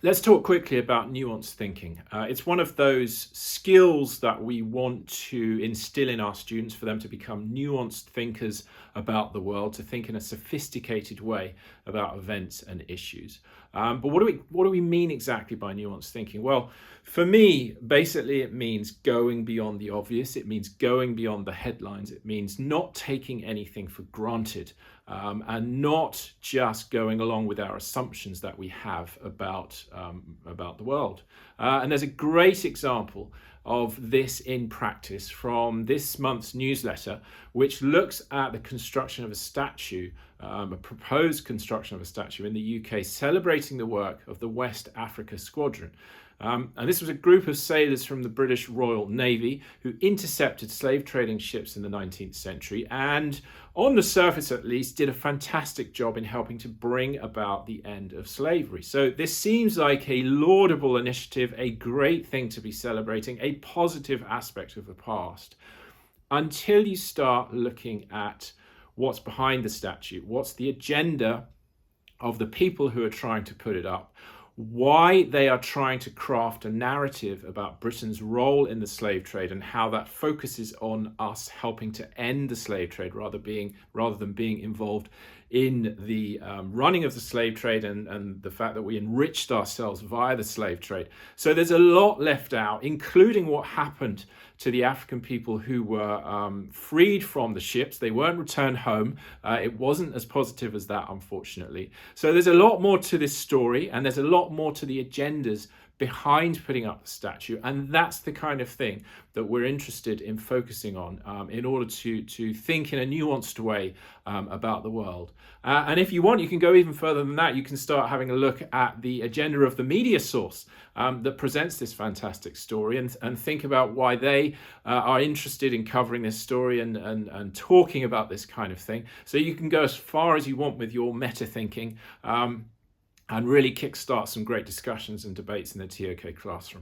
Let's talk quickly about nuanced thinking. It's one of those skills that we want to instill in our students for them to become nuanced thinkers about the world, to think in a sophisticated way about events and issues. But what do we mean exactly by nuanced thinking? Well, for me, basically, it means going beyond the obvious. It means going beyond the headlines. It means not taking anything for granted, and not just going along with our assumptions that we have about the world. And there's a great example of this in practice from this month's newsletter, which looks at the construction of a statue, a proposed construction of a statue in the UK, celebrating the work of the West Africa Squadron. And this was a group of sailors from the British Royal Navy who intercepted slave trading ships in the 19th century and, on the surface at least, did a fantastic job in helping to bring about the end of slavery. So this seems like a laudable initiative, a great thing to be celebrating, a positive aspect of the past, until you start looking at what's behind the statue, what's the agenda of the people who are trying to put it up, why they are trying to craft a narrative about Britain's role in the slave trade and how that focuses on us helping to end the slave trade rather than being involved in the running of the slave trade and the fact that we enriched ourselves via the slave trade. So there's a lot left out, including what happened to the African people who were freed from the ships. They weren't returned home. It wasn't as positive as that, unfortunately. So there's a lot more to this story, and there's a lot more to the agendas behind putting up the statue, and that's the kind of thing that we're interested in focusing on in order to think in a nuanced way about the world. And if you want, you can go even further than that. You can start having a look at the agenda of the media source that presents this fantastic story and think about why they are interested in covering this story and talking about this kind of thing. So you can go as far as you want with your meta thinking, and really kickstart some great discussions and debates in the TOK classroom.